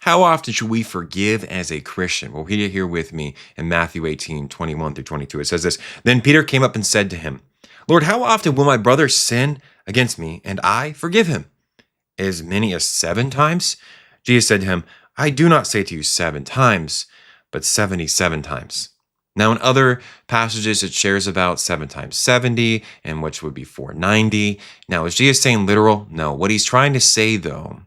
How often should we forgive as a Christian? Well, read it here with me in Matthew 18:21 through 22. It says this, "Then Peter came up and said to him, 'Lord, how often will my brother sin against me and I forgive him? As many as 7 times?' Jesus said to him, 'I do not say to you 7 times, but 77 times.'" Now, in other passages, it shares about 7 times 70, and which would be 490. Now, is Jesus saying literal? No. What he's trying to say, though,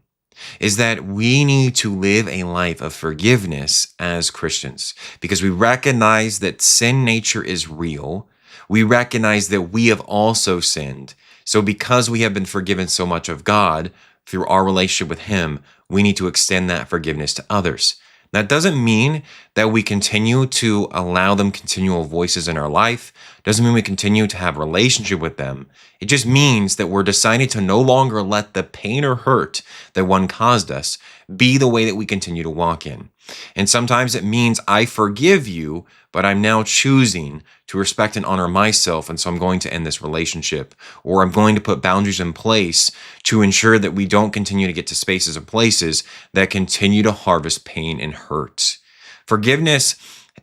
is that we need to live a life of forgiveness as Christians because we recognize that sin nature is real. We recognize that we have also sinned. So because we have been forgiven so much of God through our relationship with Him, we need to extend that forgiveness to others. That doesn't mean that we continue to allow them continual voices in our life. Doesn't mean we continue to have a relationship with them. It just means that we're deciding to no longer let the pain or hurt that one caused us be the way that we continue to walk in. And sometimes it means I forgive you, but I'm now choosing to respect and honor myself. And so I'm going to end this relationship, or I'm going to put boundaries in place to ensure that we don't continue to get to spaces or places that continue to harvest pain and hurt. Forgiveness,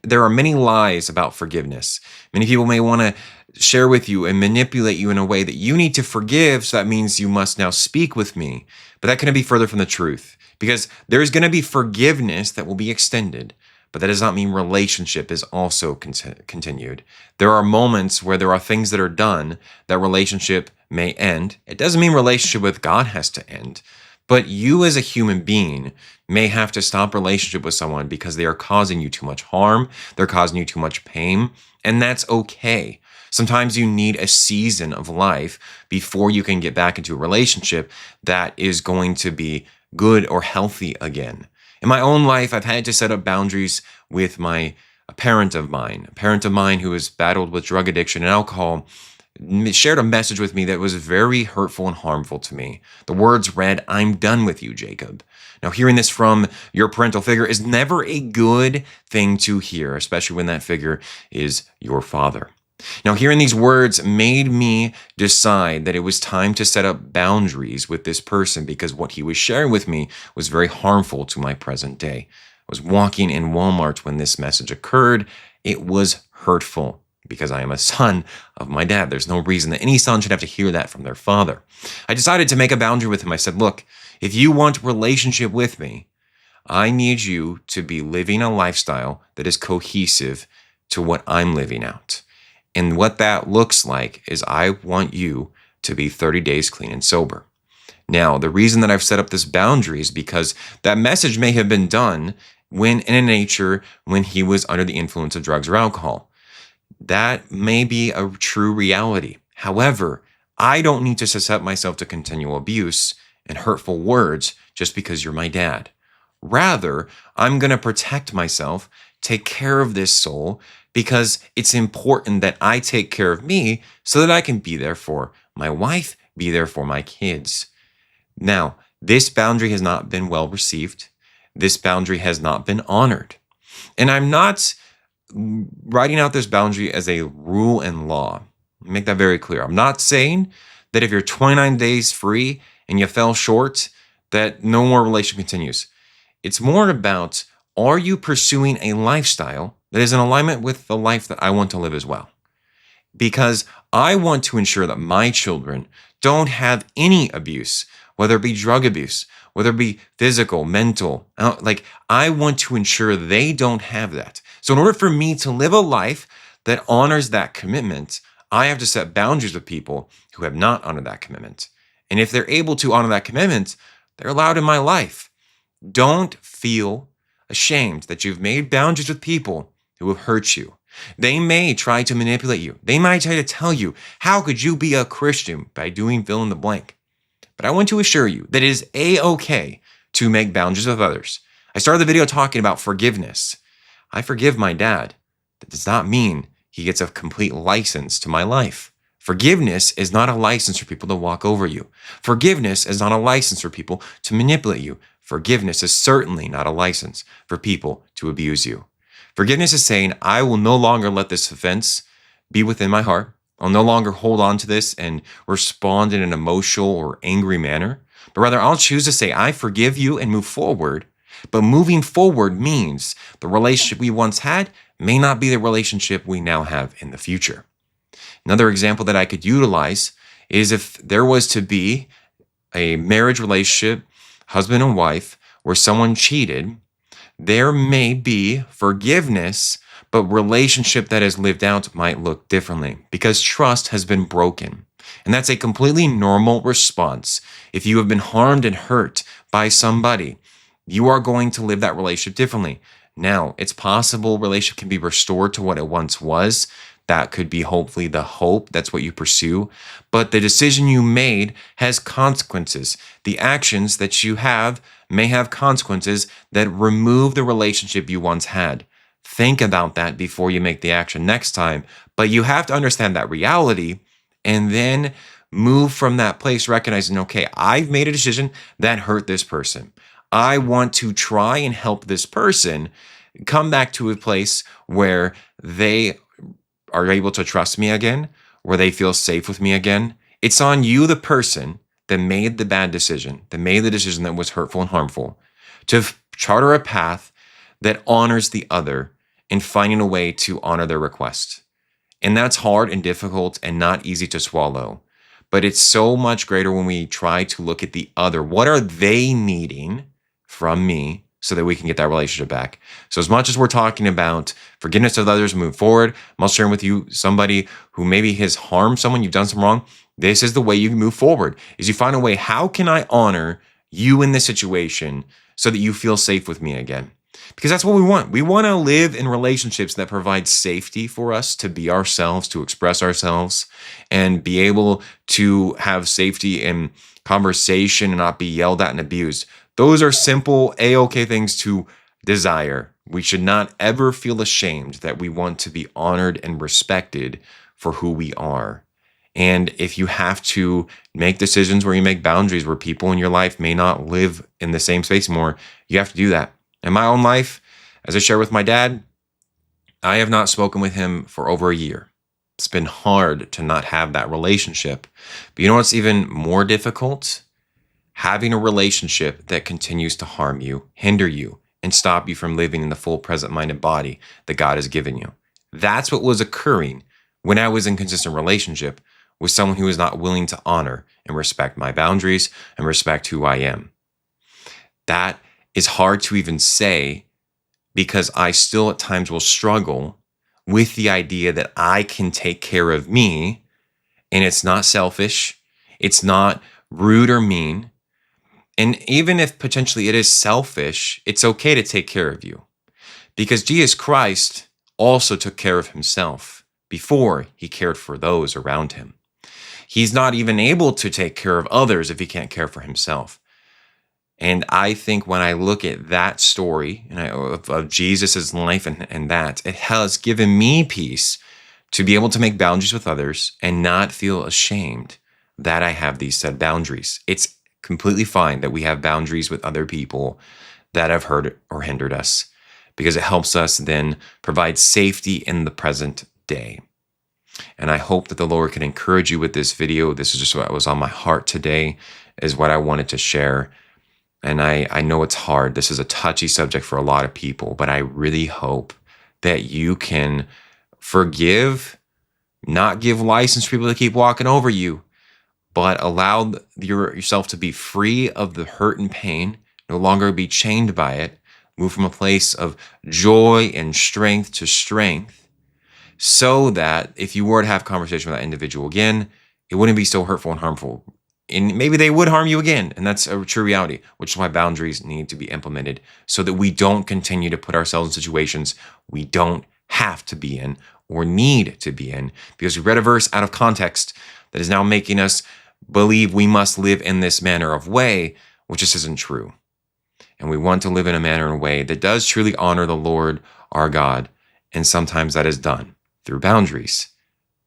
there are many lies about forgiveness. Many people may want to share with you and manipulate you in a way that you need to forgive, so that means you must now speak with me. But that couldn't be further from the truth, because there's going to be forgiveness that will be extended, but that does not mean relationship is also continued. There are moments where there are things that are done that relationship may end. It doesn't mean relationship with God has to end, but you as a human being may have to stop relationship with someone because they are causing you too much harm, they're causing you too much pain, and that's okay. Sometimes you need a season of life before you can get back into a relationship that is going to be good or healthy again. In my own life, I've had to set up boundaries with a parent of mine who has battled with drug addiction and alcohol, shared a message with me that was very hurtful and harmful to me. The words read, "I'm done with you, Jacob." Now, hearing this from your parental figure is never a good thing to hear, especially when that figure is your father. Now, hearing these words made me decide that it was time to set up boundaries with this person because what he was sharing with me was very harmful to my present day. I was walking in Walmart when this message occurred. It was hurtful because I am a son of my dad. There's no reason that any son should have to hear that from their father. I decided to make a boundary with him. I said, "Look, if you want relationship with me, I need you to be living a lifestyle that is cohesive to what I'm living out. And what that looks like is I want you to be 30 days clean and sober." Now, the reason that I've set up this boundary is because that message may have been done when he was under the influence of drugs or alcohol. That may be a true reality. However, I don't need to set myself to continual abuse and hurtful words just because you're my dad. Rather, I'm going to protect myself, take care of this soul, because it's important that I take care of me so that I can be there for my wife, be there for my kids. Now, this boundary has not been well received. This boundary has not been honored. And I'm not writing out this boundary as a rule and law. Make that very clear. I'm not saying that if you're 29 days free and you fell short, that no more relationship continues. It's more about, are you pursuing a lifestyle that is in alignment with the life that I want to live as well? Because I want to ensure that my children don't have any abuse, whether it be drug abuse, whether it be physical, mental. I want to ensure they don't have that. So in order for me to live a life that honors that commitment, I have to set boundaries with people who have not honored that commitment. And if they're able to honor that commitment, they're allowed in my life. Don't feel ashamed that you've made boundaries with people who have hurt you. They may try to manipulate you. They might try to tell you, how could you be a Christian by doing fill in the blank? But I want to assure you that it is a-okay to make boundaries with others. I started the video talking about forgiveness. I forgive my dad. That does not mean he gets a complete license to my life. Forgiveness is not a license for people to walk over you. Forgiveness is not a license for people to manipulate you. Forgiveness is certainly not a license for people to abuse you. Forgiveness is saying, I will no longer let this offense be within my heart. I'll no longer hold on to this and respond in an emotional or angry manner, but rather I'll choose to say, I forgive you and move forward But moving forward means the relationship we once had may not be the relationship we now have in the future. Another example that I could utilize is if there was to be a marriage relationship, husband and wife, where someone cheated, there may be forgiveness, but relationship that is lived out might look differently because trust has been broken. And that's a completely normal response. If you have been harmed and hurt by somebody, you are going to live that relationship differently. Now, it's possible relationship can be restored to what it once was. That could be hopefully the hope. That's what you pursue. But the decision you made has consequences. The actions that you have may have consequences that remove the relationship you once had. Think about that before you make the action next time. But you have to understand that reality and then move from that place recognizing, okay, I've made a decision that hurt this person. I want to try and help this person come back to a place where they are able to trust me again, where they feel safe with me again. It's on you, the person that made the bad decision, that made the decision that was hurtful and harmful, to charter a path that honors the other in finding a way to honor their request. And that's hard and difficult and not easy to swallow. But it's so much greater when we try to look at the other. What are they needing from me so that we can get that relationship back? So as much as we're talking about forgiveness of others, move forward, I'm also sharing with you somebody who maybe has harmed someone, you've done something wrong. This is the way you move forward, is you find a way, how can I honor you in this situation so that you feel safe with me again? Because that's what we want. We want to live in relationships that provide safety for us to be ourselves, to express ourselves, and be able to have safety in conversation and not be yelled at and abused. Those are simple, A-OK things to desire. We should not ever feel ashamed that we want to be honored and respected for who we are. And if you have to make decisions where you make boundaries where people in your life may not live in the same space anymore, you have to do that. In my own life, as I share with my dad, I have not spoken with him for over a year. It's been hard to not have that relationship. But you know what's even more difficult? Having a relationship that continues to harm you, hinder you, and stop you from living in the full present-minded body that God has given you. That's what was occurring when I was in consistent relationship with someone who was not willing to honor and respect my boundaries and respect who I am. That is hard to even say because I still at times will struggle with the idea that I can take care of me, and it's not selfish, it's not rude or mean. And even if potentially it is selfish, it's okay to take care of you because Jesus Christ also took care of himself before he cared for those around him. He's not even able to take care of others if he can't care for himself. And I think when I look at that story of Jesus' life and that, it has given me peace to be able to make boundaries with others and not feel ashamed that I have these set boundaries. It's completely fine that we have boundaries with other people that have hurt or hindered us because it helps us then provide safety in the present day. And I hope that the Lord can encourage you with this video. This is just what was on my heart today, is what I wanted to share. And I know it's hard. This is a touchy subject for a lot of people, but I really hope that you can forgive, not give license for people to keep walking over you, but allow yourself to be free of the hurt and pain, no longer be chained by it, move from a place of joy and strength to strength, so that if you were to have a conversation with that individual again, it wouldn't be so hurtful and harmful. And maybe they would harm you again, and that's a true reality, which is why boundaries need to be implemented so that we don't continue to put ourselves in situations we don't have to be in or need to be in, because we read a verse out of context that is now making us believe we must live in this manner of way, which just isn't true. And we want to live in a manner and way that does truly honor the Lord our God, and sometimes that is done through boundaries,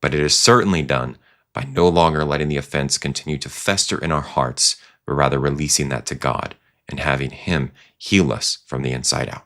but it is certainly done by no longer letting the offense continue to fester in our hearts, but rather releasing that to God and having him heal us from the inside out.